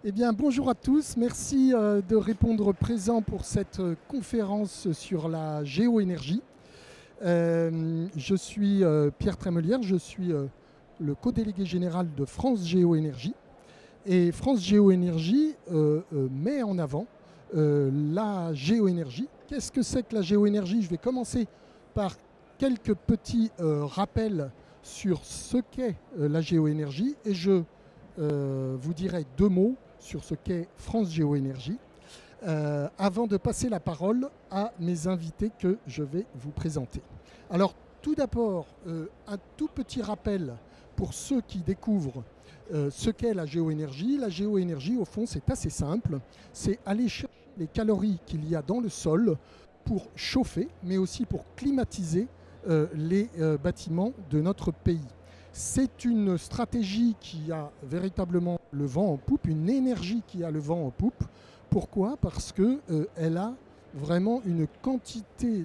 Eh bien, bonjour à tous. Merci de répondre présent pour cette conférence sur la géoénergie. Je suis Pierre Trémelière, je suis le co-délégué général de France Géoénergie. Et France Géoénergie met en avant la géoénergie. Qu'est-ce que c'est que la géoénergie? Je vais commencer par quelques petits rappels sur ce qu'est la géoénergie et je vous dirai deux mots sur ce qu'est France Géoénergie avant de passer la parole à mes invités que je vais vous présenter. Alors tout d'abord, un tout petit rappel pour ceux qui découvrent ce qu'est la géoénergie. La géoénergie, au fond, c'est assez simple. C'est aller chercher les calories qu'il y a dans le sol pour chauffer, mais aussi pour climatiser les bâtiments de notre pays. C'est une stratégie qui a véritablement le vent en poupe, une énergie qui a le vent en poupe. Pourquoi? Parce qu'elle a vraiment une quantité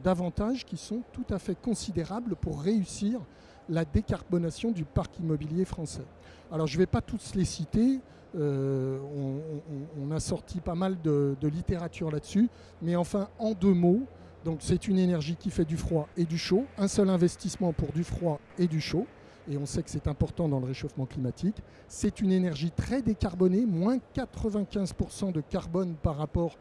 d'avantages qui sont tout à fait considérables pour réussir la décarbonation du parc immobilier français. Alors je ne vais pas tous les citer, on a sorti pas mal de littérature là-dessus, mais enfin en deux mots, donc c'est une énergie qui fait du froid et du chaud, un seul investissement pour du froid et du chaud, et on sait que c'est important dans le réchauffement climatique. C'est une énergie très décarbonée, moins 95% de carbone par rapport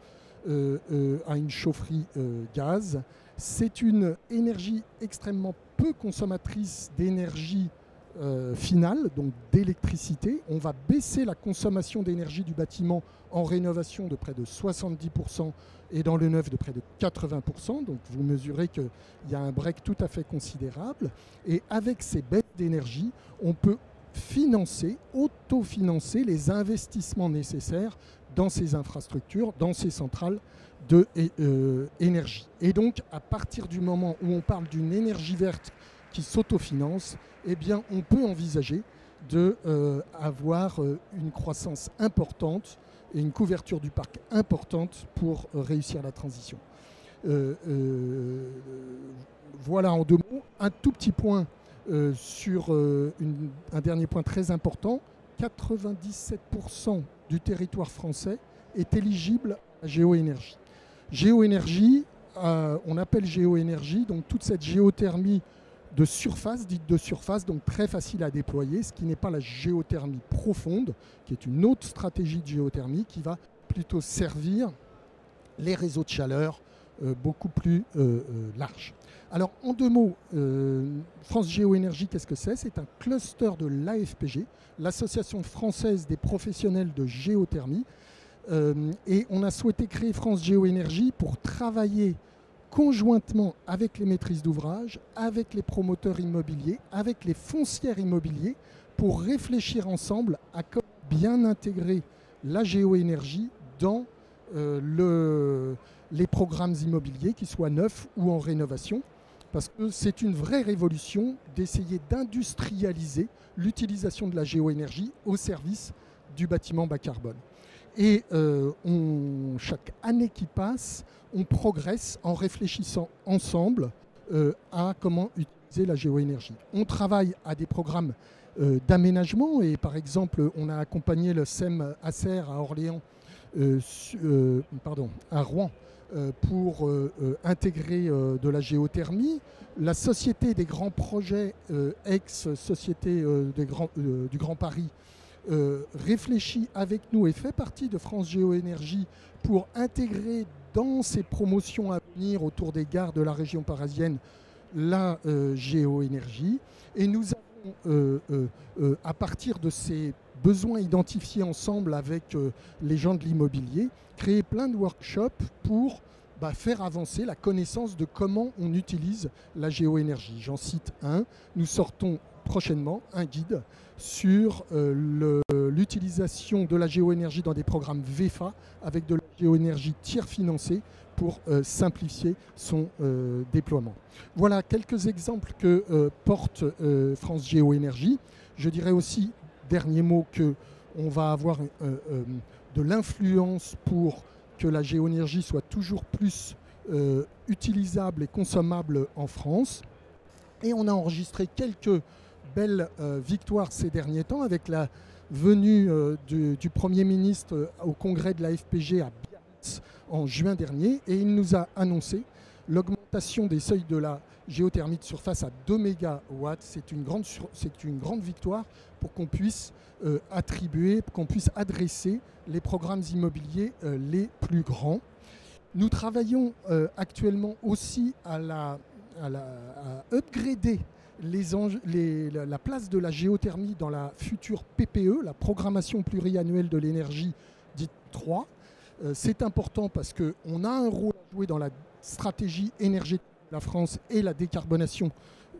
à une chaufferie gaz. C'est une énergie extrêmement peu consommatrice d'énergie finale, donc d'électricité. On va baisser la consommation d'énergie du bâtiment en rénovation de près de 70% et dans le neuf de près de 80%. Donc vous mesurez qu'il y a un break tout à fait considérable. Et avec ces baisses d'énergie, on peut financer, autofinancer les investissements nécessaires dans ces infrastructures, dans ces centrales d'énergie. Et donc, à partir du moment où on parle d'une énergie verte qui s'autofinance, eh bien, on peut envisager d'avoir une croissance importante et une couverture du parc importante pour réussir la transition. Voilà en deux mots. Un tout petit point sur un dernier point très important. 97% du territoire français est éligible à géoénergie. Géoénergie, on appelle géoénergie, donc toute cette géothermie de surface, dite de surface, donc très facile à déployer, ce qui n'est pas la géothermie profonde, qui est une autre stratégie de géothermie qui va plutôt servir les réseaux de chaleur beaucoup plus larges. Alors en deux mots, France Géoénergie, qu'est-ce que c'est? C'est un cluster de l'AFPG, l'Association française des professionnels de géothermie, et on a souhaité créer France Géoénergie pour travailler conjointement avec les maîtrises d'ouvrage, avec les promoteurs immobiliers, avec les foncières immobiliers, pour réfléchir ensemble à comment bien intégrer la géoénergie dans les programmes immobiliers, qu'ils soient neufs ou en rénovation, parce que c'est une vraie révolution d'essayer d'industrialiser l'utilisation de la géoénergie au service du bâtiment bas carbone. Et chaque année qui passe, on progresse en réfléchissant ensemble à comment utiliser la géoénergie. On travaille à des programmes d'aménagement et par exemple, on a accompagné le SEM Acer à Orléans, à Rouen, pour intégrer de la géothermie. La Société des grands projets, ex-Société du Grand Paris, réfléchit avec nous et fait partie de France Géoénergie pour intégrer dans ses promotions à venir autour des gares de la région parisienne la géoénergie. Et nous avons, à partir de ces besoins identifiés ensemble avec les gens de l'immobilier, créé plein de workshops pour faire avancer la connaissance de comment on utilise la géoénergie. J'en cite un. Nous sortons prochainement un guide sur l'utilisation de la géoénergie dans des programmes VEFA avec de la géoénergie tiers financée pour simplifier son déploiement. Voilà quelques exemples que porte France Géoénergie. Je dirais aussi, dernier mot, qu'on va avoir de l'influence pour que la géoénergie soit toujours plus utilisable et consommable en France. Et on a enregistré quelques belle victoire ces derniers temps avec la venu du Premier ministre au congrès de la FPG à Biarritz en juin dernier, et il nous a annoncé l'augmentation des seuils de la géothermie de surface à 2 MW. C'est une grande victoire pour qu'on puisse attribuer, qu'on puisse adresser les programmes immobiliers les plus grands. Nous travaillons actuellement aussi à upgrader la place de la géothermie dans la future PPE, la programmation pluriannuelle de l'énergie dite 3. C'est important parce qu'on a un rôle à jouer dans la stratégie énergétique de la France et la décarbonation,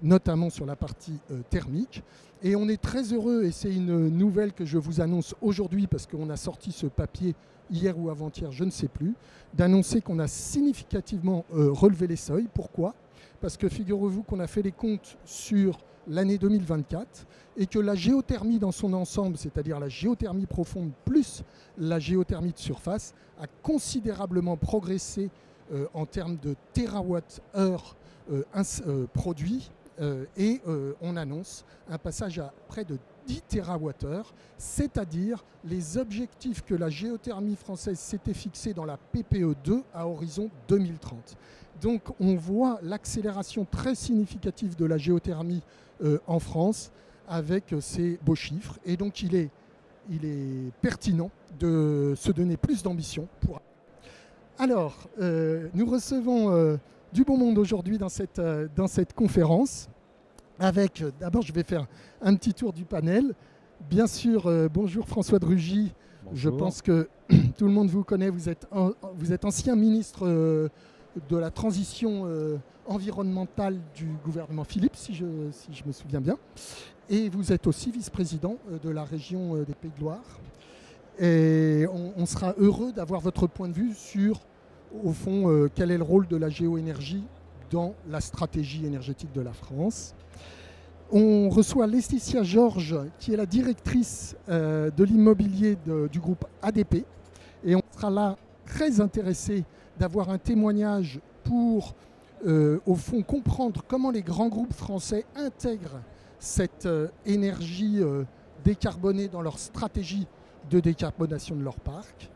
notamment sur la partie thermique. Et on est très heureux, et c'est une nouvelle que je vous annonce aujourd'hui parce qu'on a sorti ce papier hier ou avant-hier, je ne sais plus, d'annoncer qu'on a significativement relevé les seuils. Pourquoi ? Parce que figurez-vous qu'on a fait les comptes sur l'année 2024 et que la géothermie dans son ensemble, c'est-à-dire la géothermie profonde plus la géothermie de surface, a considérablement progressé en termes de térawattheure produits et on annonce un passage à près de 10 TWh, c'est-à-dire les objectifs que la géothermie française s'était fixés dans la PPE2 à horizon 2030. Donc on voit l'accélération très significative de la géothermie en France avec ces beaux chiffres. Et donc il est pertinent de se donner plus d'ambition. Alors, nous recevons du beau monde aujourd'hui dans cette conférence. D'abord, je vais faire un petit tour du panel. Bien sûr, bonjour François de Rugy. Bonjour. Je pense que tout le monde vous connaît. Vous êtes ancien ministre de la transition environnementale du gouvernement Philippe, si je me souviens bien. Et vous êtes aussi vice-président de la région des Pays de Loire. Et on sera heureux d'avoir votre point de vue sur, au fond, quel est le rôle de la géoénergie dans la stratégie énergétique de la France. On reçoit Laetitia Georges, qui est la directrice de l'immobilier du groupe ADP. Et on sera là très intéressé d'avoir un témoignage pour, au fond, comprendre comment les grands groupes français intègrent cette énergie décarbonée dans leur stratégie de décarbonation de leur parc.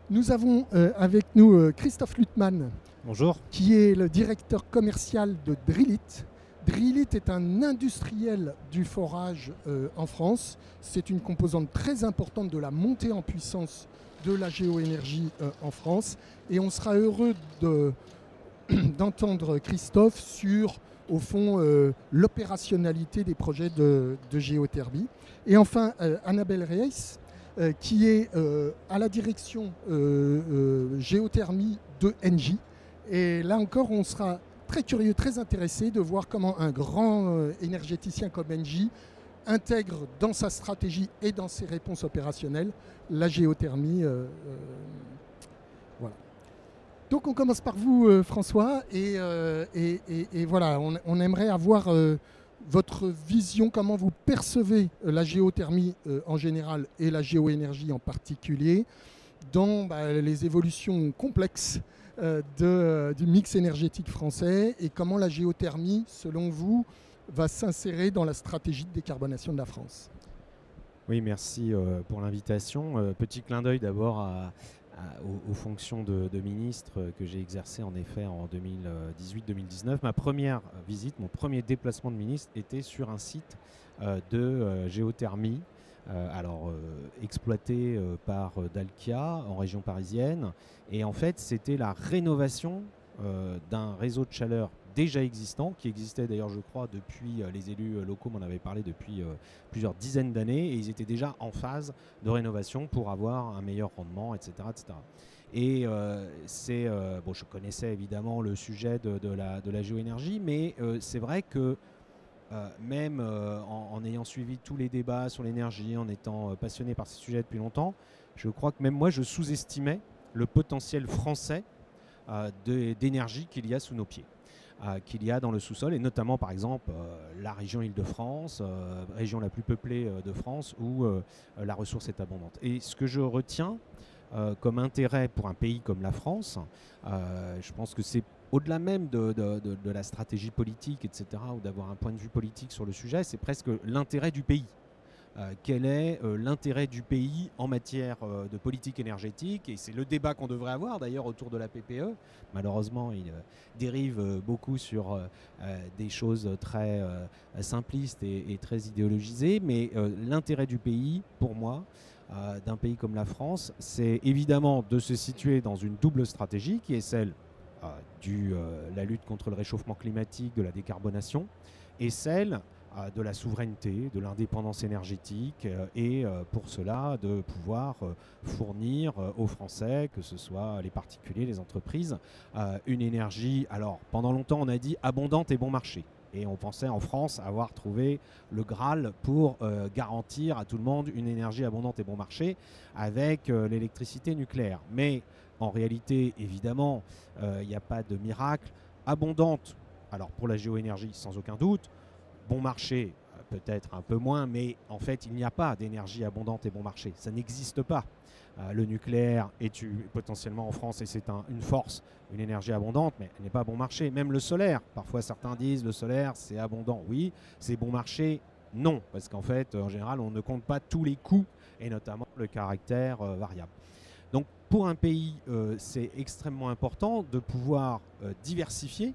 Nous avons avec nous Christophe Luttmann. Bonjour. Qui est le directeur commercial de Drillit. Drillit est un industriel du forage en France. C'est une composante très importante de la montée en puissance de la géoénergie en France. Et on sera heureux d'entendre Christophe sur, au fond, l'opérationnalité des projets de géothermie. Et enfin, Annabelle Reis, qui est à la direction géothermie de Engie. Et là encore, on sera très curieux, très intéressé de voir comment un grand énergéticien comme Engie intègre dans sa stratégie et dans ses réponses opérationnelles la géothermie. Voilà. Donc on commence par vous, François, et voilà, on aimerait avoir votre vision, comment vous percevez la géothermie en général et la géoénergie en particulier dans les évolutions complexes du mix énergétique français et comment la géothermie, selon vous, va s'insérer dans la stratégie de décarbonation de la France. Oui, merci pour l'invitation. Petit clin d'œil d'abord aux fonctions de ministre que j'ai exercé en effet en 2018-2019. Ma première visite, mon premier déplacement de ministre était sur un site de géothermie, exploité par Dalkia en région parisienne. Et en fait, c'était la rénovation d'un réseau de chaleur déjà existant, qui existait d'ailleurs, je crois, depuis les élus locaux m'en avaient parlé depuis plusieurs dizaines d'années, et ils étaient déjà en phase de rénovation pour avoir un meilleur rendement, etc. etc. Et je connaissais évidemment le sujet de la géoénergie, mais c'est vrai que même en ayant suivi tous les débats sur l'énergie, en étant passionné par ces sujets depuis longtemps, je crois que même moi, je sous-estimais le potentiel français d'énergie qu'il y a sous nos pieds, qu'il y a dans le sous-sol, et notamment par exemple la région Île-de-France, région la plus peuplée de France, où la ressource est abondante. Et ce que je retiens comme intérêt pour un pays comme la France, je pense que c'est au-delà même de la stratégie politique, etc., ou d'avoir un point de vue politique sur le sujet, c'est presque l'intérêt du pays. quel est l'intérêt du pays en matière de politique énergétique. Et c'est le débat qu'on devrait avoir d'ailleurs autour de la PPE. Malheureusement, il dérive beaucoup sur des choses très simplistes et très idéologisées. Mais l'intérêt du pays, pour moi, d'un pays comme la France, c'est évidemment de se situer dans une double stratégie qui est celle de la lutte contre le réchauffement climatique, de la décarbonation, et celle de la souveraineté, de l'indépendance énergétique, et pour cela de pouvoir fournir aux Français, que ce soit les particuliers, les entreprises, une énergie, alors pendant longtemps on a dit abondante et bon marché. Et on pensait en France avoir trouvé le Graal pour garantir à tout le monde une énergie abondante et bon marché avec l'électricité nucléaire. Mais en réalité, évidemment, il n'y a pas de miracle. Abondante, alors pour la géoénergie, sans aucun doute. Bon marché, peut-être un peu moins, mais en fait, il n'y a pas d'énergie abondante et bon marché. Ça n'existe pas. Le nucléaire est potentiellement en France, et c'est une force, une énergie abondante, mais elle n'est pas bon marché. Même le solaire, parfois certains disent le solaire c'est abondant. Oui, c'est bon marché. Non, parce qu'en fait, en général, on ne compte pas tous les coûts, et notamment le caractère variable. Donc pour un pays, c'est extrêmement important de pouvoir diversifier.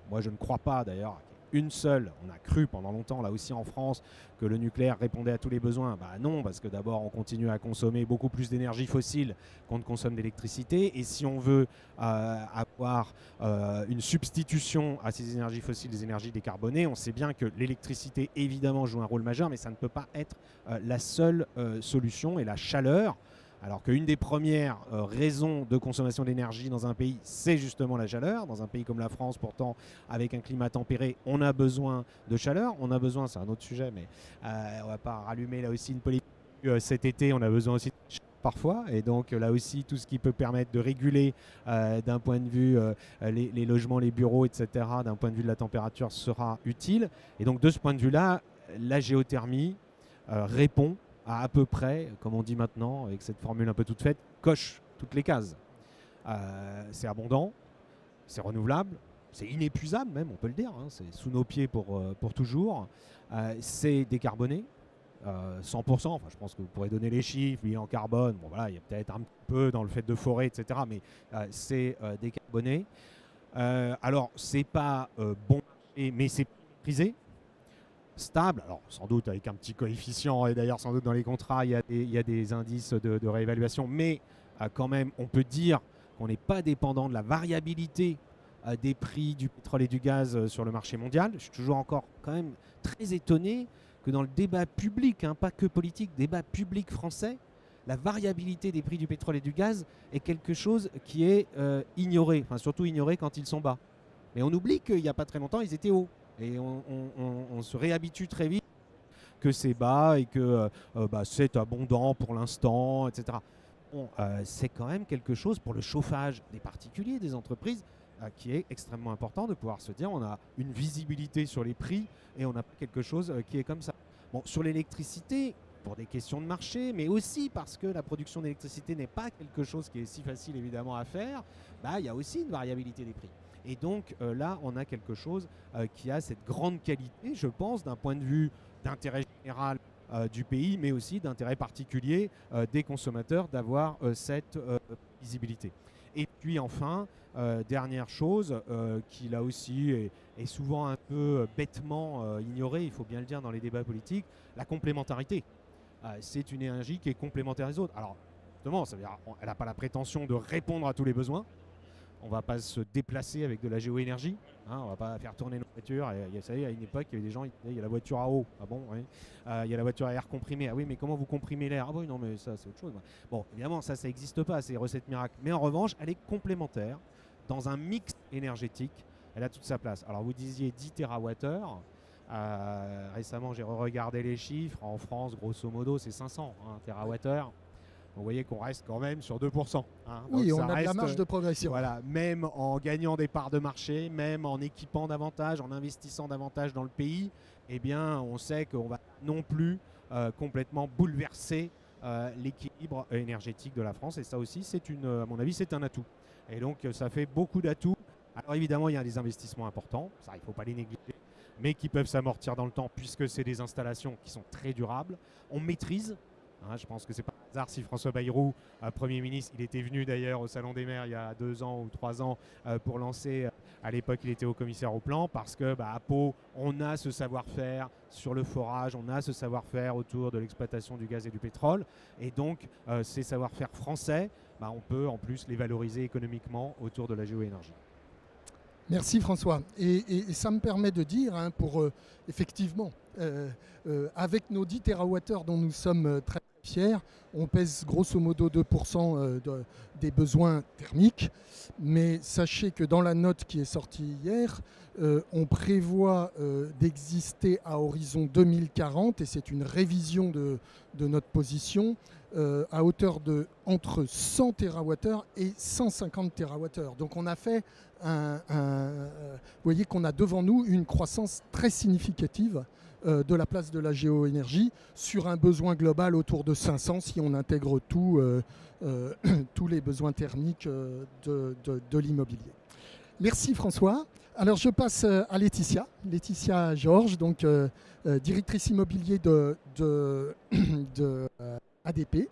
Moi, je ne crois pas d'ailleurs une seule. On a cru pendant longtemps, là aussi en France, que le nucléaire répondait à tous les besoins. Bah non, parce que d'abord, on continue à consommer beaucoup plus d'énergie fossile qu'on ne consomme d'électricité. Et si on veut avoir une substitution à ces énergies fossiles, des énergies décarbonées, on sait bien que l'électricité, évidemment, joue un rôle majeur, mais ça ne peut pas être la seule solution. Et la chaleur, alors qu'une des premières raisons de consommation d'énergie dans un pays, c'est justement la chaleur. Dans un pays comme la France, pourtant, avec un climat tempéré, on a besoin de chaleur. On a besoin, c'est un autre sujet, mais on ne va pas rallumer là aussi une politique. Cet été, on a besoin aussi de chaleur parfois. Et donc là aussi, tout ce qui peut permettre de réguler d'un point de vue les logements, les bureaux, etc., d'un point de vue de la température sera utile. Et donc de ce point de vue-là, la géothermie répond à peu près, comme on dit maintenant, avec cette formule un peu toute faite, coche toutes les cases. C'est abondant, c'est renouvelable, c'est inépuisable même, on peut le dire, hein, c'est sous nos pieds pour toujours. C'est décarboné, 100%, enfin je pense que vous pourrez donner les chiffres, liés en carbone, bon voilà, il y a peut-être un peu dans le fait de forêt, etc., mais c'est décarboné. Alors, c'est pas bon, mais c'est maîtrisé. Stable, alors sans doute avec un petit coefficient, et d'ailleurs sans doute dans les contrats il y a des indices de réévaluation, mais quand même on peut dire qu'on n'est pas dépendant de la variabilité des prix du pétrole et du gaz sur le marché mondial. Je suis toujours encore quand même très étonné que dans le débat public, hein, pas que politique, débat public français, la variabilité des prix du pétrole et du gaz est quelque chose qui est ignoré, enfin surtout ignoré quand ils sont bas. Mais on oublie qu'il n'y a pas très longtemps ils étaient hauts. Et on se réhabitue très vite que c'est bas et que c'est abondant pour l'instant, etc. Bon, c'est quand même quelque chose pour le chauffage des particuliers, des entreprises, qui est extrêmement important de pouvoir se dire on a une visibilité sur les prix et on a quelque chose qui est comme ça. Bon, sur l'électricité, pour des questions de marché, mais aussi parce que la production d'électricité n'est pas quelque chose qui est si facile évidemment à faire, il y a aussi une variabilité des prix. Et donc là, on a quelque chose qui a cette grande qualité, je pense, d'un point de vue d'intérêt général du pays, mais aussi d'intérêt particulier des consommateurs d'avoir cette visibilité. Et puis enfin, dernière chose qui là aussi est souvent un peu bêtement ignorée, il faut bien le dire dans les débats politiques, la complémentarité. C'est une énergie qui est complémentaire des autres. Alors, justement, ça veut dire qu'elle n'a pas la prétention de répondre à tous les besoins. On ne va pas se déplacer avec de la géoénergie, hein, on ne va pas faire tourner nos voitures. Vous savez, à une époque, il y avait des gens qui disaient il y a la voiture à eau. Ah bon, oui. Il y a la voiture à air comprimé. Ah oui, mais comment vous comprimez l'air? Ah oui, non, mais ça, c'est autre chose. Bon, évidemment, ça n'existe pas, ces recettes miracles. Mais en revanche, elle est complémentaire dans un mix énergétique. Elle a toute sa place. Alors, vous disiez 10 TWh. Récemment, j'ai regardé les chiffres. En France, grosso modo, c'est 500 TWh. Vous voyez qu'on reste quand même sur 2%. Hein. Oui, donc on a de la marge de progression. Voilà, même en gagnant des parts de marché, même en équipant davantage, en investissant davantage dans le pays, eh bien, on sait qu'on va non plus complètement bouleverser l'équilibre énergétique de la France. Et ça aussi, à mon avis, c'est un atout. Et donc, ça fait beaucoup d'atouts. Alors évidemment, il y a des investissements importants, ça, il ne faut pas les négliger. mais qui peuvent s'amortir dans le temps puisque c'est des installations qui sont très durables. On maîtrise. Je pense que c'est pas un hasard si François Bayrou, Premier ministre, il était venu d'ailleurs au Salon des maires il y a 2 ans ou 3 ans pour lancer, à l'époque il était haut commissaire au plan, parce que à Pau, on a ce savoir-faire sur le forage, on a ce savoir-faire autour de l'exploitation du gaz et du pétrole, et donc ces savoir-faire français, on peut en plus les valoriser économiquement autour de la géoénergie. Merci François. Et ça me permet de dire, pour effectivement, avec nos 10 TWh dont nous sommes très fiers, on pèse grosso modo 2% des besoins thermiques. Mais sachez que dans la note qui est sortie hier, on prévoit d'exister à horizon 2040, et c'est une révision de notre position, à hauteur de entre 100 TWh et 150 TWh. Donc on a fait vous voyez qu'on a devant nous une croissance très significative de la place de la géoénergie sur un besoin global autour de 500 si on intègre tous les besoins thermiques de l'immobilier. Merci François. Alors je passe à Laetitia Georges, donc directrice immobilier de ADP.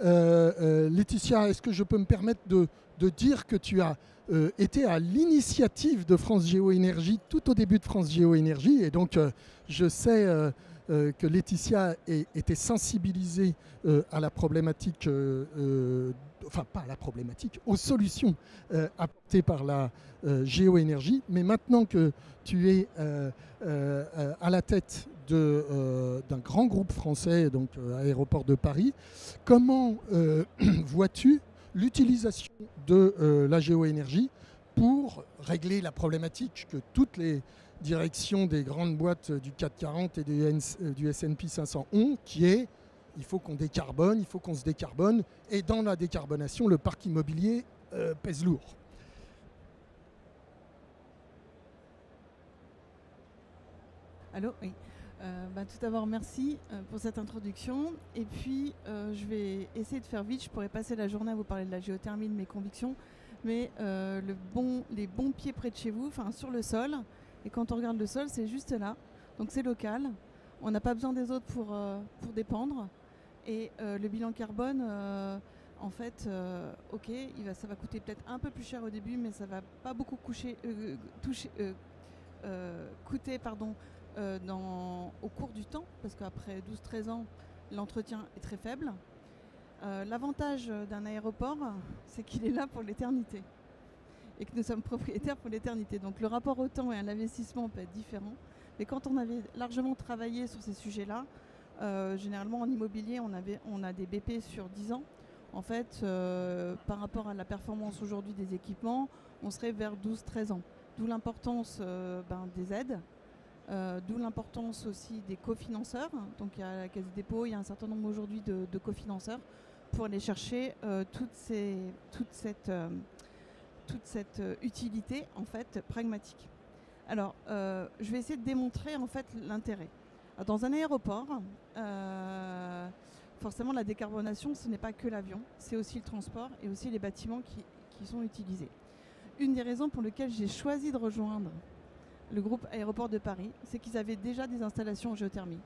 Laetitia, est-ce que je peux me permettre de dire que tu as été à l'initiative de France Géoénergie tout au début de France Géoénergie, et donc je sais que Laetitia était sensibilisée à la problématique, enfin pas à la problématique, aux solutions apportées par la géoénergie. Mais maintenant que tu es à la tête d'un grand groupe français, donc Aéroport de Paris, comment vois-tu l'utilisation de la géoénergie pour régler la problématique que toutes les directions des grandes boîtes du CAC 40 et du S&P 500 ont, qui est il faut qu'on décarbone, il faut qu'on se décarbone, et dans la décarbonation, le parc immobilier pèse lourd. Allô, oui. Tout d'abord, merci pour cette introduction. Et puis, je vais essayer de faire vite. Je pourrais passer la journée à vous parler de la géothermie, de mes convictions. Mais les bons pieds près de chez vous, sur le sol. Et quand on regarde le sol, c'est juste là. Donc, c'est local. On n'a pas besoin des autres pour dépendre. Et le bilan carbone, en fait, ok, ça va coûter peut-être un peu plus cher au début, mais ça ne va pas beaucoup coûter au cours du temps, parce qu'après 12-13 ans, l'entretien est très faible. L'avantage d'un aéroport, c'est qu'il est là pour l'éternité et que nous sommes propriétaires pour l'éternité. Donc le rapport au temps et à l'investissement peut être différent. Mais quand on avait largement travaillé sur ces sujets-là, généralement en immobilier, on a des BP sur 10 ans. En fait, par rapport à la performance aujourd'hui des équipements, on serait vers 12-13 ans. D'où l'importance des aides. D'où l'importance aussi des cofinanceurs. Donc il y a la Caisse des dépôts, il y a un certain nombre aujourd'hui de cofinanceurs pour aller chercher toute cette utilité en fait pragmatique. Alors je vais essayer de démontrer en fait l'intérêt. Dans un aéroport, forcément la décarbonation ce n'est pas que l'avion, c'est aussi le transport et aussi les bâtiments qui sont utilisés. Une des raisons pour lesquelles j'ai choisi de rejoindre le groupe Aéroport de Paris, c'est qu'ils avaient déjà des installations en géothermie.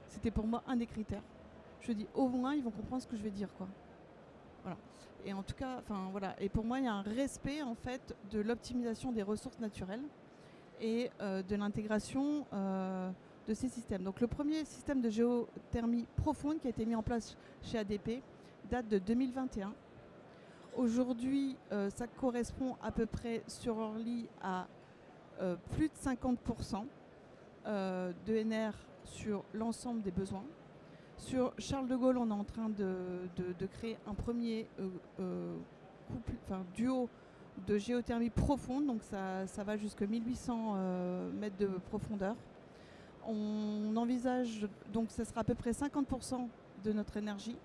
C'était pour moi un des critères. Je dis au moins ils vont comprendre ce que je vais dire, quoi. Voilà. Et en tout cas, voilà. Et pour moi, il y a un respect en fait de l'optimisation des ressources naturelles et de l'intégration de ces systèmes. Donc le premier système de géothermie profonde qui a été mis en place chez ADP date de 2021. Aujourd'hui, ça correspond à peu près sur Orly à plus de 50% d'ENR sur l'ensemble des besoins. Sur Charles de Gaulle, on est en train de créer un premier duo de géothermie profonde, donc ça va jusqu'à 1800 mètres de profondeur. On envisage, donc ce sera à peu près 50% de notre énergie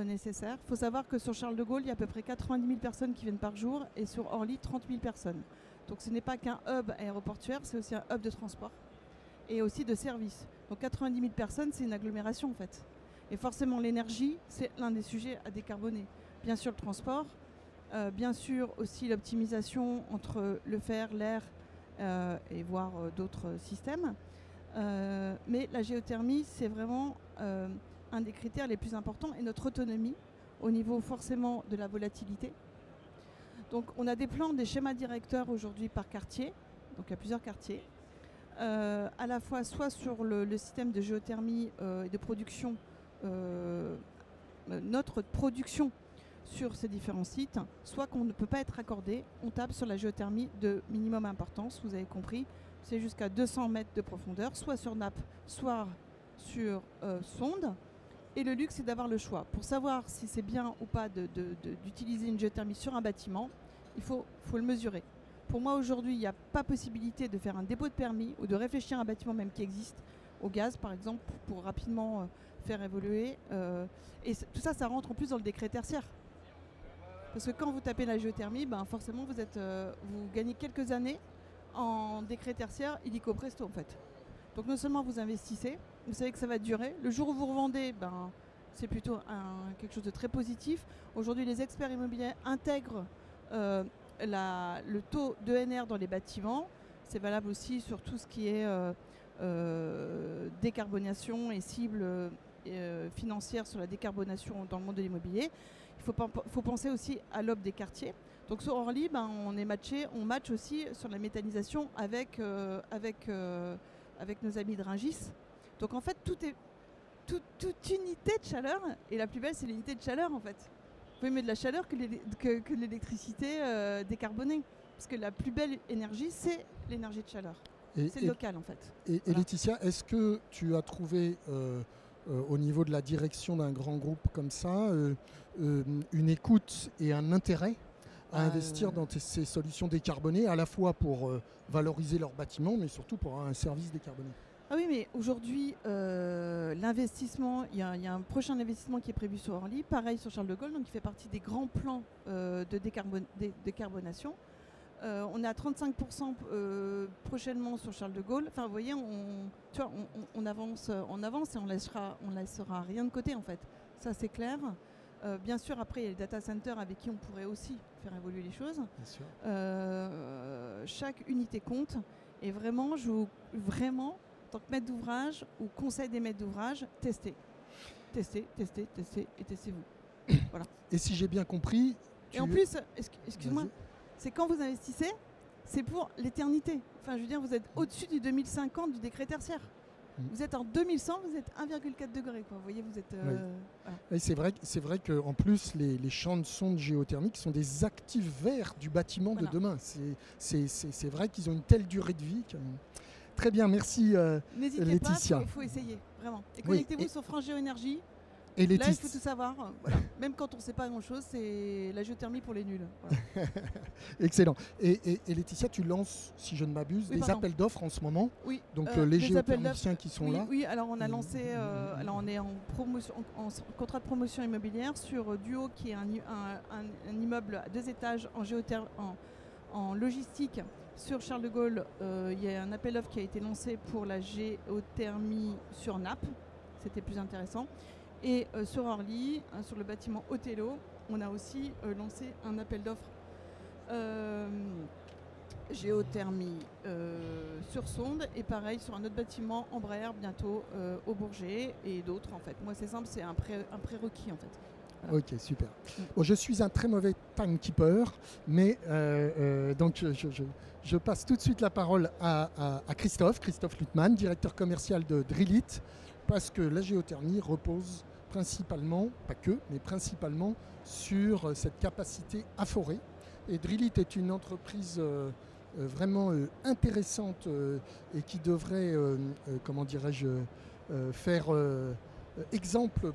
nécessaire. Il faut savoir que sur Charles de Gaulle, il y a à peu près 90 000 personnes qui viennent par jour et sur Orly, 30 000 personnes. Donc ce n'est pas qu'un hub aéroportuaire, c'est aussi un hub de transport et aussi de services. Donc 90 000 personnes, c'est une agglomération en fait. Et forcément l'énergie, c'est l'un des sujets à décarboner. Bien sûr le transport, bien sûr aussi l'optimisation entre le fer, l'air et voir d'autres systèmes. Mais la géothermie, c'est vraiment un des critères les plus importants et notre autonomie au niveau forcément de la volatilité. Donc on a des plans, des schémas directeurs aujourd'hui par quartier, donc il y a plusieurs quartiers, à la fois soit sur le système de géothermie et de production, notre production sur ces différents sites, soit qu'on ne peut pas être raccordé, on tape sur la géothermie de minimum importance, vous avez compris, c'est jusqu'à 200 mètres de profondeur, soit sur nappe, soit sur sonde. Et le luxe, c'est d'avoir le choix. Pour savoir si c'est bien ou pas d'utiliser une géothermie sur un bâtiment, il faut le mesurer. Pour moi, aujourd'hui, il n'y a pas possibilité de faire un dépôt de permis ou de réfléchir à un bâtiment même qui existe, au gaz par exemple, pour rapidement faire évoluer. Et tout ça, ça rentre en plus dans le décret tertiaire. Parce que quand vous tapez la géothermie, ben forcément, vous gagnez quelques années en décret tertiaire illico presto en fait. Donc non seulement vous investissez, vous savez que ça va durer. Le jour où vous revendez, ben, c'est plutôt quelque chose de très positif. Aujourd'hui, les experts immobiliers intègrent le taux d'ENR dans les bâtiments. C'est valable aussi sur tout ce qui est décarbonation et cibles financières sur la décarbonation dans le monde de l'immobilier. Il faut penser aussi à l'aube des quartiers. Donc sur Orly, ben, on match aussi sur la méthanisation avec nos amis de Rungis. Donc en fait, toute unité de chaleur, et la plus belle c'est l'unité de chaleur en fait. Vous pouvez mettre de la chaleur que l'électricité décarbonée. Parce que la plus belle énergie, c'est l'énergie de chaleur. C'est local en fait. Et voilà. Laetitia, est-ce que tu as trouvé au niveau de la direction d'un grand groupe comme ça une écoute et un intérêt à investir dans ces solutions décarbonées, à la fois pour valoriser leurs bâtiments, mais surtout pour avoir un service décarboné? Ah oui, mais aujourd'hui, l'investissement, il y a un prochain investissement qui est prévu sur Orly, pareil sur Charles de Gaulle, donc il fait partie des grands plans de décarbonation. On est à 35% prochainement sur Charles de Gaulle. Enfin, vous voyez, on avance et on laissera rien de côté en fait. Ça, c'est clair. Bien sûr, après, il y a les data centers avec qui on pourrait aussi faire évoluer les choses. Bien sûr. Chaque unité compte. Et vraiment, en tant que maître d'ouvrage ou conseil des maîtres d'ouvrage, testez et testez-vous. Voilà. Et si j'ai bien compris... Et en plus, excuse-moi, c'est quand vous investissez, c'est pour l'éternité. Enfin, je veux dire, vous êtes au-dessus du 2050 du décret tertiaire. Vous êtes en 2100, vous êtes 1,4 degrés. Quoi. Vous voyez, vous êtes... Voilà. Oui, c'est vrai qu'en plus, les champs de sonde géothermiques sont des actifs verts du bâtiment de demain. C'est vrai qu'ils ont une telle durée de vie. Très bien, merci N'hésitez Laetitia. pas, il faut essayer, vraiment. Et connectez-vous sur France Géoénergie. Et là, il faut tout savoir. Voilà. Même quand on ne sait pas grand-chose, c'est la géothermie pour les nuls. Voilà. Excellent. Et Laetitia, tu lances, si je ne m'abuse, des appels d'offres en ce moment. Oui. Donc les géothermiciens qui sont là. Oui, alors on a lancé, alors on est en contrat de promotion immobilière sur Duo, qui est un immeuble à 2 étages en logistique. Sur Charles de Gaulle, il y a un appel d'offres qui a été lancé pour la géothermie sur nappe. C'était plus intéressant. Et sur Orly, sur le bâtiment Othello, on a aussi lancé un appel d'offres géothermie sur sonde, et pareil sur un autre bâtiment Embraer bientôt au Bourget, et d'autres en fait. Moi c'est simple, c'est un prérequis en fait. Voilà. Ok, super. Bon, je suis un très mauvais timekeeper, mais donc je passe tout de suite la parole à Christophe Luttmann, directeur commercial de Drillit, parce que la géothermie repose principalement, pas que, mais principalement sur cette capacité à forer. Et Drillit est une entreprise vraiment intéressante et qui devrait, comment dirais-je, faire exemple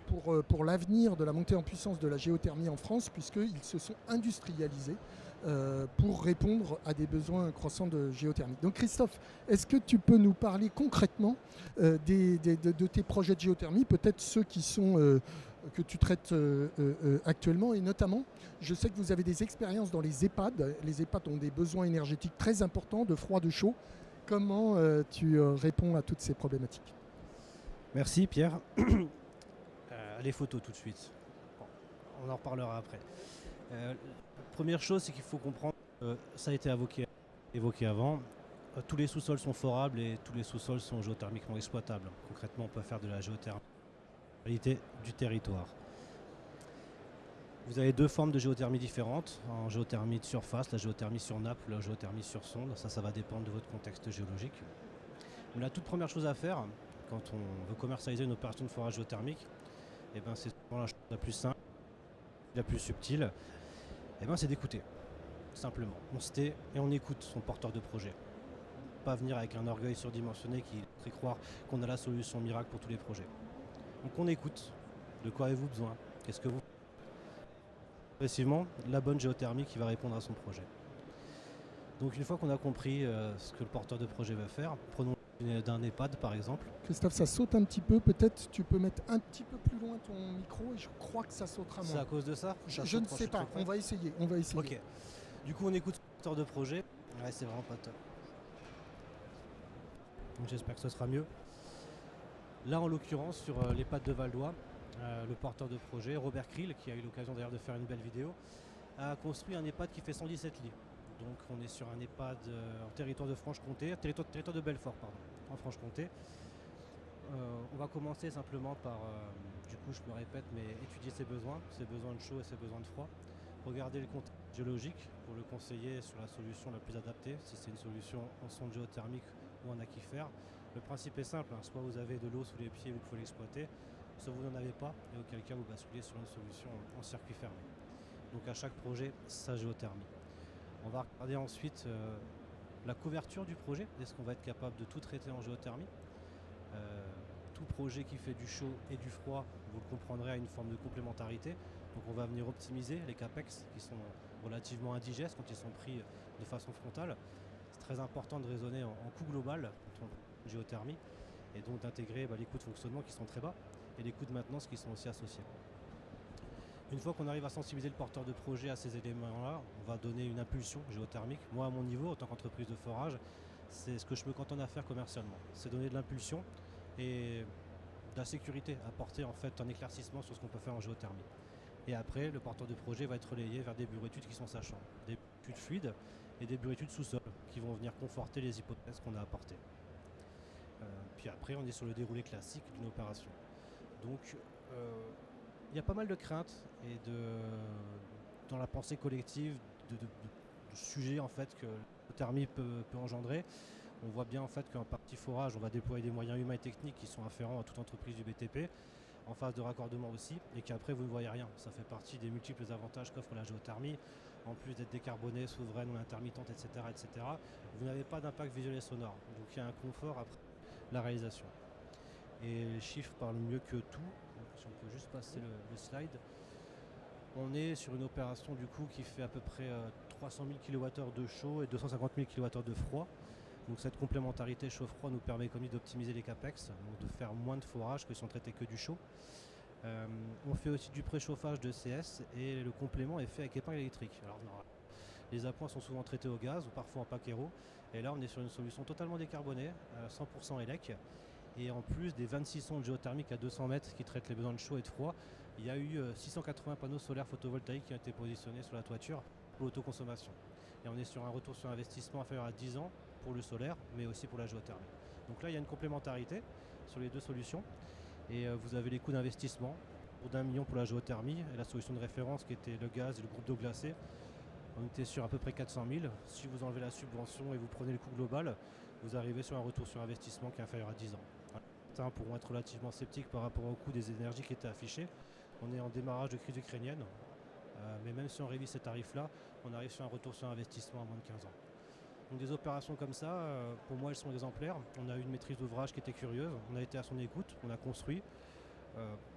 pour l'avenir de la montée en puissance de la géothermie en France, puisqu'ils se sont industrialisés pour répondre à des besoins croissants de géothermie. Donc Christophe, est-ce que tu peux nous parler concrètement de tes projets de géothermie, peut-être ceux qui sont, que tu traites actuellement, et notamment, je sais que vous avez des expériences dans les EHPAD. Les EHPAD ont des besoins énergétiques très importants, de froid, de chaud. Comment tu réponds à toutes ces problématiques ? Merci Pierre. Les photos tout de suite. Bon, on en reparlera après. Première chose, c'est qu'il faut comprendre, ça a été évoqué avant, tous les sous-sols sont forables et tous les sous-sols sont géothermiquement exploitables. Concrètement, on peut faire de la géothermie du territoire. Vous avez deux formes de géothermie différentes, en géothermie de surface, la géothermie sur nappe ou la géothermie sur sonde. Ça va dépendre de votre contexte géologique. Mais la toute première chose à faire, quand on veut commercialiser une opération de forage géothermique, eh ben, c'est souvent la chose la plus simple, la plus subtile, eh ben, c'est d'écouter. Simplement, on se tait et on écoute son porteur de projet. Pas venir avec un orgueil surdimensionné qui fait croire qu'on a la solution miracle pour tous les projets. Donc on écoute. De quoi avez-vous besoin? Qu'est-ce que vous... Progressivement, la bonne géothermie qui va répondre à son projet. Donc une fois qu'on a compris ce que le porteur de projet veut faire, prenons d'un EHPAD par exemple. Christophe, ça saute un petit peu. Peut-être tu peux mettre un petit peu plus loin ton micro et je crois que ça sautera moins. C'est à cause de ça? Je ne sais pas. On va essayer. Ok. Du coup, on écoute le porteur de projet. Ouais, c'est vraiment pas top. Donc j'espère que ce sera mieux. Là, en l'occurrence, sur l'EHPAD de Valdois, le porteur de projet, Robert Krill, qui a eu l'occasion d'ailleurs de faire une belle vidéo, a construit un EHPAD qui fait 117 lits. Donc on est sur un EHPAD en territoire de Franche-Comté, territoire de Belfort, pardon, en Franche-Comté. On va commencer simplement par, du coup je me répète, mais étudier ses besoins de chaud et ses besoins de froid. Regarder le contexte géologique pour le conseiller sur la solution la plus adaptée, si c'est une solution en sonde géothermique ou en aquifère. Le principe est simple, hein, soit vous avez de l'eau sous les pieds, vous pouvez l'exploiter, soit vous n'en avez pas, et auquel cas vous basculez sur une solution en circuit fermé. Donc à chaque projet, sa géothermie. On va regarder ensuite la couverture du projet. Est-ce qu'on va être capable de tout traiter en géothermie? Tout projet qui fait du chaud et du froid, vous le comprendrez, a une forme de complémentarité. Donc on va venir optimiser les capex qui sont relativement indigestes quand ils sont pris de façon frontale. C'est très important de raisonner en coût global en géothermie et donc d'intégrer les coûts de fonctionnement qui sont très bas et les coûts de maintenance qui sont aussi associés. Une fois qu'on arrive à sensibiliser le porteur de projet à ces éléments-là, on va donner une impulsion géothermique. Moi, à mon niveau, en tant qu'entreprise de forage, c'est ce que je me cantonne à faire commercialement. C'est donner de l'impulsion et de la sécurité, apporter en fait un éclaircissement sur ce qu'on peut faire en géothermie. Et après, le porteur de projet va être relayé vers des bureaux d'études qui sont sachants, des études fluides et des bureaux d'études sous-sol qui vont venir conforter les hypothèses qu'on a apportées. Puis après, on est sur le déroulé classique d'une opération. Donc, il y a pas mal de craintes et dans la pensée collective de sujets en fait que la thermie peut engendrer. On voit bien en fait qu'en partie forage, on va déployer des moyens humains et techniques qui sont afférents à toute entreprise du BTP, en phase de raccordement aussi, et qu'après vous ne voyez rien. Ça fait partie des multiples avantages qu'offre la géothermie, en plus d'être décarbonée, souveraine ou intermittente, etc., etc. Vous n'avez pas d'impact visuel et sonore, donc il y a un confort après la réalisation. Et les chiffres parlent mieux que tout. Donc, si on peut juste passer le slide. On est sur une opération du coup qui fait à peu près 300 000 kWh de chaud et 250 000 kWh de froid. Donc cette complémentarité chaud-froid nous permet comme d'optimiser les capex, donc de faire moins de forage que si on traitait que du chaud. On fait aussi du préchauffage de CS et le complément est fait avec épingle électrique. Alors, les appoints sont souvent traités au gaz ou parfois en paquero. Et là on est sur une solution totalement décarbonée, 100% élec. Et en plus des 26 sondes géothermiques à 200 mètres qui traitent les besoins de chaud et de froid, il y a eu 680 panneaux solaires photovoltaïques qui ont été positionnés sur la toiture pour l'autoconsommation. Et on est sur un retour sur investissement inférieur à 10 ans pour le solaire, mais aussi pour la géothermie. Donc là, il y a une complémentarité sur les deux solutions. Et vous avez les coûts d'investissement pour d'1 million pour la géothermie et la solution de référence qui était le gaz et le groupe d'eau glacée. On était sur à peu près 400 000. Si vous enlevez la subvention et vous prenez le coût global, vous arrivez sur un retour sur investissement qui est inférieur à 10 ans. Certains pourront être relativement sceptiques par rapport au coût des énergies qui étaient affichées. On est en démarrage de crise ukrainienne, mais même si on révise ces tarifs-là, on arrive sur un retour sur investissement à moins de 15 ans. Donc des opérations comme ça, pour moi, elles sont exemplaires. On a eu une maîtrise d'ouvrage qui était curieuse, on a été à son écoute, on a construit.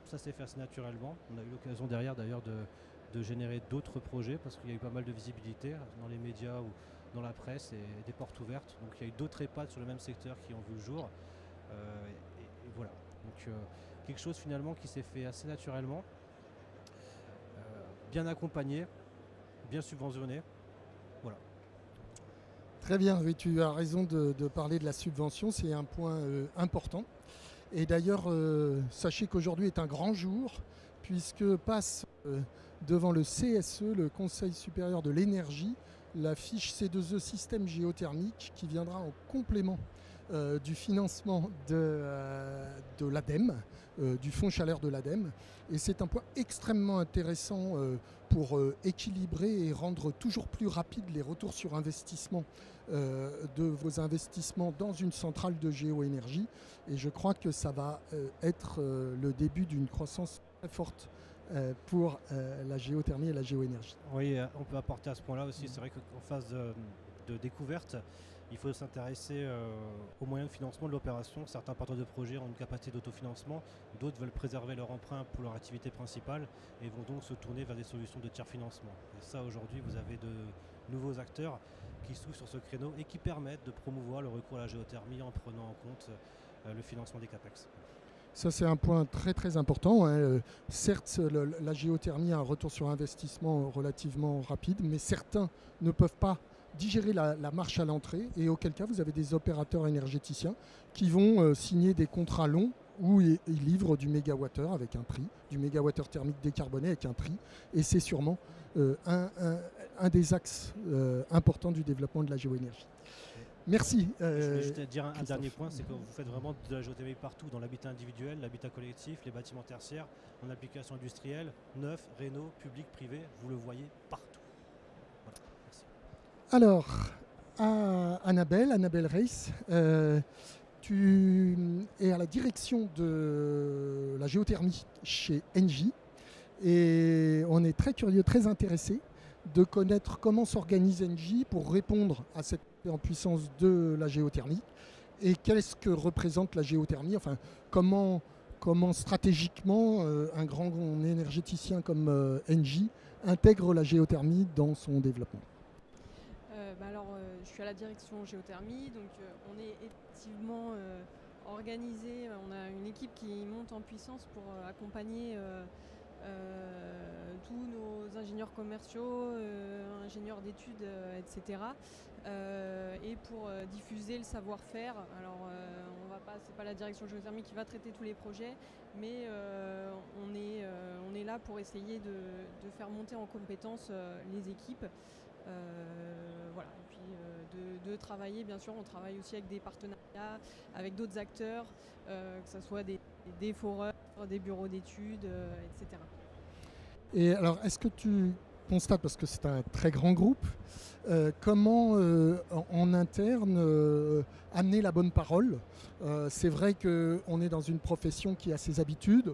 Ça s'est fait assez naturellement. On a eu l'occasion derrière d'ailleurs de générer d'autres projets parce qu'il y a eu pas mal de visibilité dans les médias ou dans la presse et des portes ouvertes. Donc il y a eu d'autres EHPAD sur le même secteur qui ont vu le jour. Et voilà. Donc quelque chose finalement qui s'est fait assez naturellement, bien accompagné, bien subventionné. Voilà. Très bien, oui, tu as raison de parler de la subvention, c'est un point important. Et d'ailleurs, sachez qu'aujourd'hui est un grand jour, puisque passe devant le CSE, le Conseil supérieur de l'énergie, la fiche C2E système géothermique qui viendra en complément du financement de l'ADEME, du fonds chaleur de l'ADEME. Et c'est un point extrêmement intéressant pour équilibrer et rendre toujours plus rapide les retours sur investissement de vos investissements dans une centrale de géoénergie. Et je crois que ça va être le début d'une croissance très forte pour la géothermie et la géoénergie. Oui, on peut apporter à ce point-là aussi. C'est vrai qu'en phase de découverte, il faut s'intéresser aux moyens de financement de l'opération. Certains porteurs de projets ont une capacité d'autofinancement, d'autres veulent préserver leur emprunt pour leur activité principale et vont donc se tourner vers des solutions de tiers financement. Et ça, aujourd'hui, vous avez de nouveaux acteurs qui s'ouvrent sur ce créneau et qui permettent de promouvoir le recours à la géothermie en prenant en compte le financement des CAPEX. Ça, c'est un point très très important. Certes, la géothermie a un retour sur investissement relativement rapide, mais certains ne peuvent pas digérer la marche à l'entrée, et auquel cas vous avez des opérateurs énergéticiens qui vont signer des contrats longs où ils livrent du mégawattheure avec un prix, du mégawattheure thermique décarboné avec un prix, et c'est sûrement un des axes importants du développement de la géoénergie. Merci. Je voulais juste dire un dernier point, c'est que vous faites vraiment de la géothermie partout, dans l'habitat individuel, l'habitat collectif, les bâtiments tertiaires, en application industrielle, neuf, réno, public, privé, vous le voyez partout. Voilà, merci. Alors, Annabelle Reiss, tu es à la direction de la géothermie chez Engie et on est très curieux, très intéressé de connaître comment s'organise Engie pour répondre à cette montée en puissance de la géothermie et qu'est-ce que représente la géothermie, enfin comment stratégiquement un grand énergéticien comme Engie intègre la géothermie dans son développement. Je suis à la direction géothermie, donc on est effectivement organisé, on a une équipe qui monte en puissance pour accompagner tous nos ingénieurs commerciaux, ingénieurs d'études, etc. Et pour diffuser le savoir-faire. Alors c'est pas la direction géothermie qui va traiter tous les projets, mais on est là pour essayer de faire monter en compétence les équipes. Voilà. Et puis de travailler, bien sûr, on travaille aussi avec des partenariats, avec d'autres acteurs, que ce soit des foreurs, des bureaux d'études, etc. Et alors, est-ce que tu constates, parce que c'est un très grand groupe, comment en interne amener la bonne parole? C'est vrai qu'on est dans une profession qui a ses habitudes.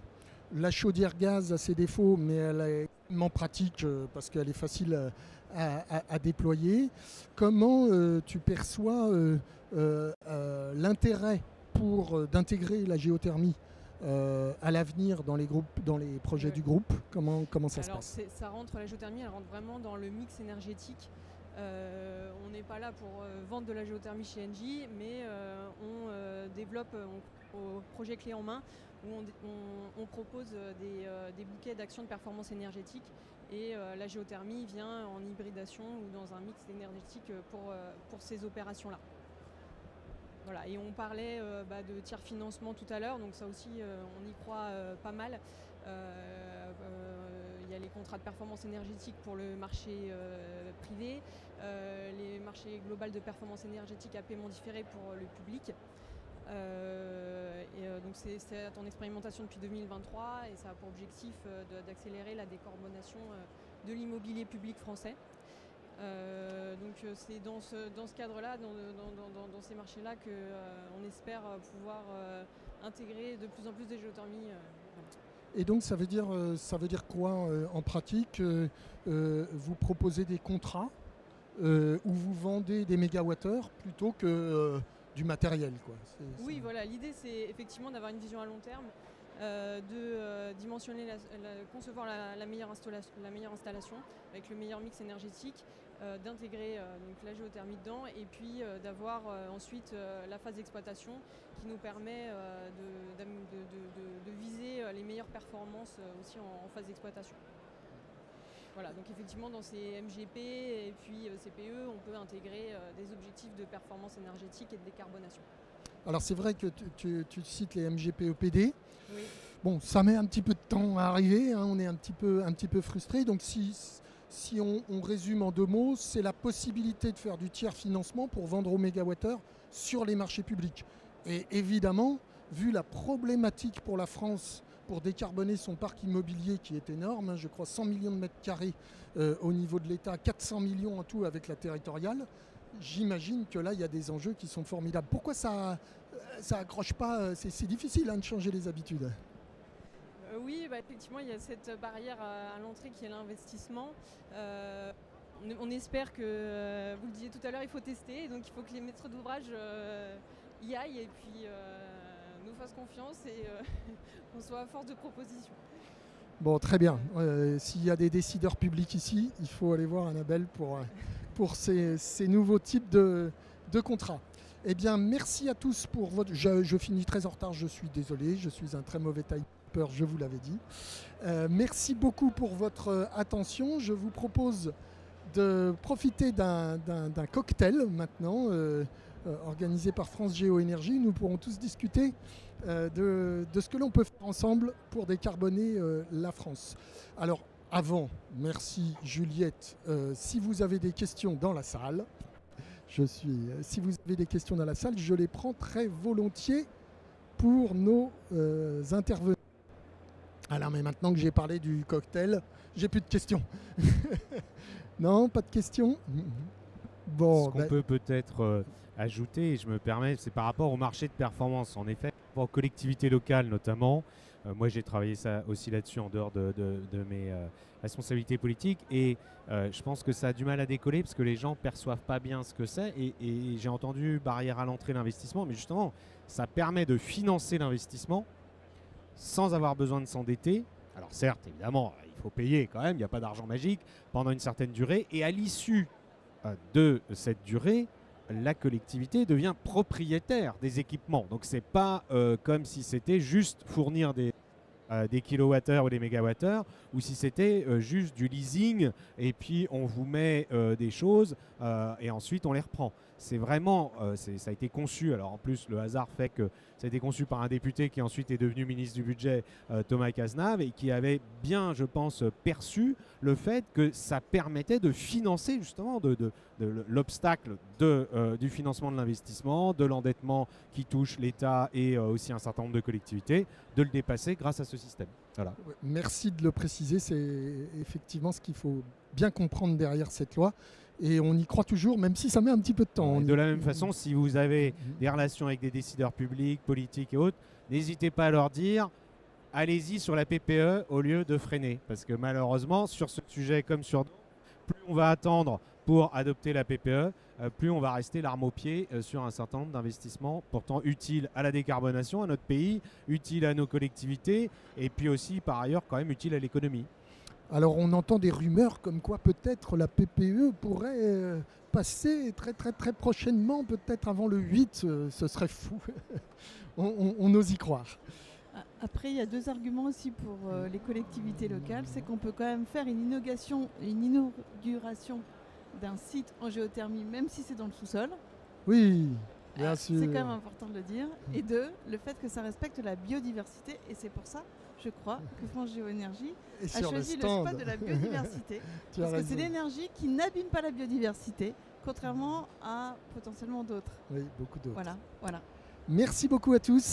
La chaudière gaz a ses défauts, mais elle est extrêmement pratique parce qu'elle est facile à déployer. Comment tu perçois l'intérêt d'intégrer la géothermie à l'avenir dans les projets du groupe? Comment ça se passe? La géothermie, elle rentre vraiment dans le mix énergétique. On n'est pas là pour vendre de la géothermie chez Engie, mais on développe au projet clé en main où on propose des bouquets d'actions de performance énergétique et la géothermie vient en hybridation ou dans un mix énergétique pour ces opérations-là. Voilà, et on parlait de tiers financement tout à l'heure, donc ça aussi on y croit pas mal. Il y a les contrats de performance énergétique pour le marché privé, les marchés globaux de performance énergétique à paiement différé pour le public. Donc c'est en expérimentation depuis 2023 et ça a pour objectif d'accélérer la décarbonation de l'immobilier public français. Donc c'est dans ce cadre-là, dans ces marchés-là, qu'on espère pouvoir intégrer de plus en plus de géothermie. Et donc ça veut dire quoi en pratique? Vous proposez des contrats où vous vendez des mégawattheures plutôt que du matériel, quoi. Oui, voilà, l'idée c'est effectivement d'avoir une vision à long terme, de dimensionner, concevoir la meilleure installation avec le meilleur mix énergétique, d'intégrer donc la géothermie dedans et puis d'avoir ensuite la phase d'exploitation qui nous permet de viser les meilleures performances aussi en phase d'exploitation. Voilà, donc effectivement dans ces MGP et puis CPE, on peut intégrer des objectifs de performance énergétique et de décarbonation. Alors c'est vrai que tu cites les MGP-EPD. Oui. Bon, ça met un petit peu de temps à arriver, hein, on est un petit peu frustré. Donc si si on résume en 2 mots, c'est la possibilité de faire du tiers financement pour vendre au mégawattheure sur les marchés publics. Et évidemment, vu la problématique pour la France pour décarboner son parc immobilier qui est énorme, hein, je crois 100 millions de mètres carrés au niveau de l'État, 400 millions en tout avec la territoriale, j'imagine que là, il y a des enjeux qui sont formidables. Pourquoi ça accroche pas? C'est difficile de changer les habitudes. Oui, effectivement, il y a cette barrière à l'entrée qui est l'investissement. On espère que, vous le disiez tout à l'heure, il faut tester, donc il faut que les maîtres d'ouvrage y aillent et puis nous fassent confiance et qu'on soit à force de propositions. Bon, très bien. S'il y a des décideurs publics ici, il faut aller voir Annabelle pour ces nouveaux types de contrats. Eh bien, merci à tous pour votre... Je finis très en retard, je suis désolé, je suis un très mauvais typeur, je vous l'avais dit. Merci beaucoup pour votre attention. Je vous propose de profiter d'un cocktail maintenant, organisé par France Géo-Énergie. Nous pourrons tous discuter de ce que l'on peut faire ensemble pour décarboner la France. Alors, avant, merci Juliette. Si vous avez des questions dans la salle, si vous avez des questions dans la salle, je les prends très volontiers pour nos intervenants. Alors, mais maintenant que j'ai parlé du cocktail, j'ai plus de questions. Non, pas de questions? Bon, ce qu'on peut peut-être ajouter, et je me permets, c'est par rapport au marché de performance. En effet, pour collectivités locales notamment, moi j'ai travaillé ça aussi là-dessus en dehors de mes responsabilités politiques, et je pense que ça a du mal à décoller parce que les gens perçoivent pas bien ce que c'est, et j'ai entendu barrière à l'entrée l'investissement, mais justement ça permet de financer l'investissement sans avoir besoin de s'endetter. Alors certes, évidemment, il faut payer quand même, il n'y a pas d'argent magique pendant une certaine durée, et à l'issue de cette durée, la collectivité devient propriétaire des équipements. Donc c'est pas comme si c'était juste fournir des kilowattheures ou des mégawattheures, ou si c'était juste du leasing et puis on vous met des choses et ensuite on les reprend. C'est vraiment, ça a été conçu, alors en plus le hasard fait que ça a été conçu par un député qui ensuite est devenu ministre du budget, Thomas Cazenave, et qui avait bien, je pense, perçu le fait que ça permettait de financer justement de l'obstacle du financement de l'investissement, de l'endettement qui touche l'État et aussi un certain nombre de collectivités, de le dépasser grâce à ce système. Voilà. Merci de le préciser, c'est effectivement ce qu'il faut bien comprendre derrière cette loi. Et on y croit toujours, même si ça met un petit peu de temps. De la même façon, si vous avez des relations avec des décideurs publics, politiques et autres, n'hésitez pas à leur dire allez-y sur la PPE au lieu de freiner. Parce que malheureusement, sur ce sujet comme sur d'autres, plus on va attendre pour adopter la PPE, plus on va rester l'arme au pied sur un certain nombre d'investissements pourtant utiles à la décarbonation, à notre pays, utiles à nos collectivités, et puis aussi par ailleurs quand même utiles à l'économie. Alors on entend des rumeurs comme quoi peut-être la PPE pourrait passer très très très prochainement, peut-être avant le 8, ce serait fou. on ose y croire. Après, il y a 2 arguments aussi pour les collectivités locales. C'est qu'on peut quand même faire une inauguration d'un site en géothermie, même si c'est dans le sous-sol. Oui, bien sûr. C'est quand même important de le dire. Et 2, le fait que ça respecte la biodiversité. Et c'est pour ça, je crois, que France Géo-Énergie a choisi le spot de la biodiversité. Parce que c'est l'énergie qui n'abîme pas la biodiversité, contrairement à potentiellement d'autres. Oui, beaucoup d'autres. Voilà. Merci beaucoup à tous.